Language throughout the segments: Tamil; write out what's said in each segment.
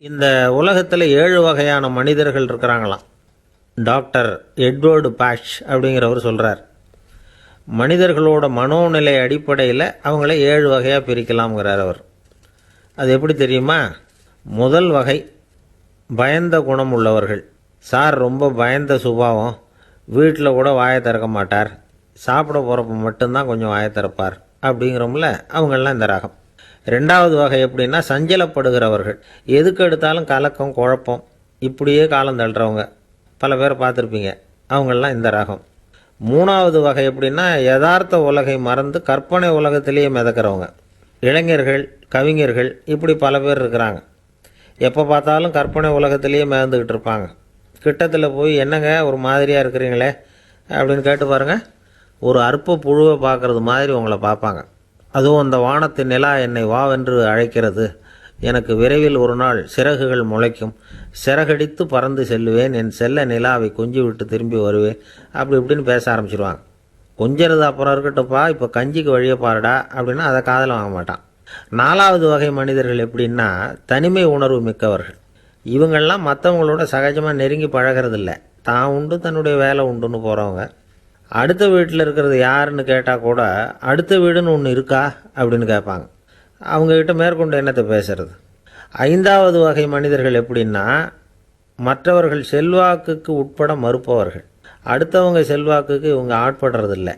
இந்த உலகத்தில் 7 வகையான மனிதர்கள் இருக்கிறாங்களாம். டாக்டர் எட்வர்டு பாஷ் அப்படிங்கிறவர் சொல்கிறார். மனிதர்களோட மனோநிலை அடிப்படையில் அவங்கள 7 வகையாக பிரிக்கலாம்ங்கிறார் அவர். அது எப்படி தெரியுமா? முதல் வகை பயந்த குணம் உள்ளவர்கள். சார் ரொம்ப பயந்த சுபாவம், வீட்டில் கூட வாயை திறக்க மாட்டார், சாப்பிட போகிறப்ப மட்டும்தான் கொஞ்சம் வாயை திறப்பார் அப்படிங்கிறோம்ல, அவங்கெல்லாம் இந்த ரகம். ரெண்டாவது வகை எப்படின்னா சஞ்சலப்படுகிறவர்கள். எதுக்கு எடுத்தாலும் கலக்கம் குழப்பம் இப்படியே காலம் தள்ளுறவங்க பல பேரை பார்த்துருப்பீங்க, அவங்கெல்லாம் இந்த ரகம். மூணாவது வகை எப்படின்னா யதார்த்த உலகை மறந்து கற்பனை உலகத்திலேயே மிதக்கிறவங்க. இளைஞர்கள், கவிஞர்கள், இப்படி பல பேர் இருக்கிறாங்க. எப்போ பார்த்தாலும் கற்பனை உலகத்திலேயே மிதந்துக்கிட்டு இருப்பாங்க. கிட்டத்தில் போய் என்னங்க ஒரு மாதிரியாக இருக்கிறீங்களே அப்படின்னு கேட்டு பாருங்கள், ஒரு அற்ப புழுவை பார்க்குறது மாதிரி உங்களை பார்ப்பாங்க. அதுவும் அந்த வானத்து நிலா என்னை வாவென்று அழைக்கிறது, எனக்கு விரைவில் ஒரு நாள் சிறகுகள் முளைக்கும், சிறகடித்து பறந்து செல்லுவேன், என் செல்ல நிலாவை கொஞ்சி விட்டு திரும்பி வருவேன், அப்படி இப்படின்னு பேச ஆரம்பிச்சிடுவாங்க. கொஞ்சிறது அப்புறம் இருக்கட்டும்ப்பா, இப்போ கஞ்சிக்கு வழியை பாருடா அப்படின்னா அதை காதில் வாங்க மாட்டான். நாலாவது வகை மனிதர்கள் எப்படின்னா தனிமை உணர்வு மிக்கவர்கள். இவங்கள்லாம் மற்றவங்களோட சகஜமாக நெருங்கி பழகிறதில்ல, தான் உண்டு தன்னுடைய வேலை உண்டுன்னு போகிறவங்க. அடுத்த வீட்டில் இருக்கிறது யாருன்னு கேட்டால் கூட அடுத்த வீடுன்னு ஒன்று இருக்கா அப்படின்னு கேட்பாங்க. அவங்கக்கிட்ட மேற்கொண்டு என்னத்தை பேசுறது. ஐந்தாவது வகை மனிதர்கள் எப்படின்னா மற்றவர்கள் செல்வாக்குக்கு உட்பட மறுப்பவர்கள். அடுத்தவங்க செல்வாக்குக்கு இவங்க ஆட்படுறதில்லை.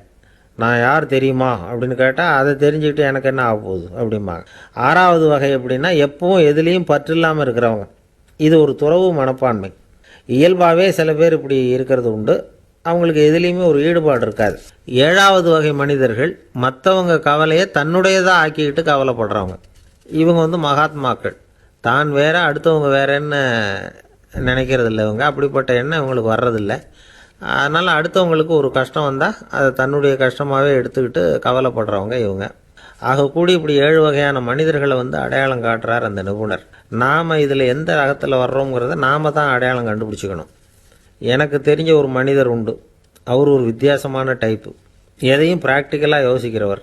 நான் யார் தெரியுமா அப்படின்னு கேட்டால் அதை தெரிஞ்சுக்கிட்டு எனக்கு என்ன ஆக போகுது அப்படிம்பாங்க. ஆறாவது வகை எப்படின்னா எப்பவும் எதுலேயும் பற்று இல்லாமல் இருக்கிறவங்க. இது ஒரு துறவு மனப்பான்மை. இயல்பாகவே சில பேர் இப்படி இருக்கிறது உண்டு, அவங்களுக்கு எதுலேயுமே ஒரு ஈடுபாடு இருக்காது. ஏழாவது வகை மனிதர்கள் மற்றவங்க கவலையை தன்னுடையதாக ஆக்கிக்கிட்டு கவலைப்படுறவங்க. இவங்க மகாத்மாக்கள். தான் வேற அடுத்தவங்க வேறன்னு நினைக்கிறதில்ல இவங்க. அப்படிப்பட்ட எண்ணம் இவங்களுக்கு வர்றதில்லை. அதனால் அடுத்தவங்களுக்கு ஒரு கஷ்டம் வந்தால் அதை தன்னுடைய கஷ்டமாகவே எடுத்துக்கிட்டு கவலைப்படுறவங்க இவங்க. ஆகக்கூடி இப்படி 7 வகையான மனிதர்களை அடையாளம் காட்டுறார் அந்த நிபுணர். நாம் இதில் எந்த ரகத்தில் வர்றோங்கிறத நாம் தான் அடையாளம் கண்டுபிடிச்சிக்கணும். எனக்கு தெரிஞ்ச ஒரு மனிதர் உண்டு. அவர் ஒரு வித்தியாசமான டைப்பு. எதையும் ப்ராக்டிக்கலாக யோசிக்கிறவர்.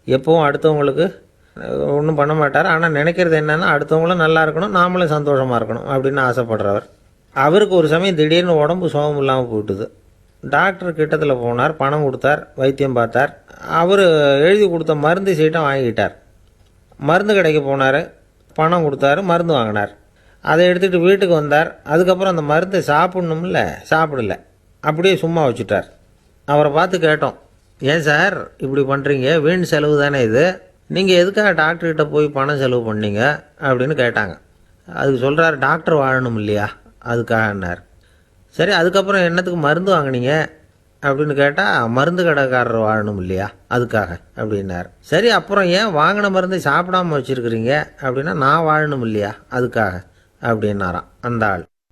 எப்பவும் அடுத்தவங்களுக்கு ஒன்றும் பண்ண மாட்டார். ஆனால் நினைக்கிறது என்னென்னா அடுத்தவங்களும் நல்லா இருக்கணும், நாமளும் சந்தோஷமாக இருக்கணும் அப்படின்னு ஆசைப்படுறவர். அவருக்கு ஒரு சமயம் திடீர்னு உடம்பு சுகம் இல்லாமல் போயிட்டுது. டாக்டர் கிட்டத்தில் போனார், பணம் கொடுத்தார், வைத்தியம் பார்த்தார். அவர் எழுதி கொடுத்த மருந்து சீட்டை வாங்கிக்கிட்டார். மருந்து கடைக்கு போனார், பணம் கொடுத்தாரு, மருந்து வாங்கினார். அதை எடுத்துகிட்டு வீட்டுக்கு வந்தார். அதுக்கப்புறம் அந்த மருந்தை சாப்பிட்ணும்ல, சாப்பிடல, அப்படியே சும்மா வச்சுட்டார். அவரை பார்த்து கேட்டோம், ஏன் சார் இப்படி பண்ணுறீங்க, வீண் செலவு தானே இது, நீங்கள் எதுக்காக டாக்டர்கிட்ட போய் பணம் செலவு பண்ணீங்க அப்படின்னு கேட்டாங்க. அதுக்கு சொல்கிறார், டாக்டர் வாழணும் இல்லையா அதுக்காகன்னார். சரி, அதுக்கப்புறம் என்னத்துக்கு மருந்து வாங்கினீங்க அப்படின்னு கேட்டால், மருந்து கடைக்காரர் வாழணும் இல்லையா அதுக்காக அப்படின்னார். சரி, அப்புறம் ஏன் வாங்கின மருந்தை சாப்பிடாமல் வச்சுருக்கிறீங்க அப்படின்னா, நான் வாழணும் இல்லையா அதுக்காக அப்படின்னாராம் அந்த ஆள்.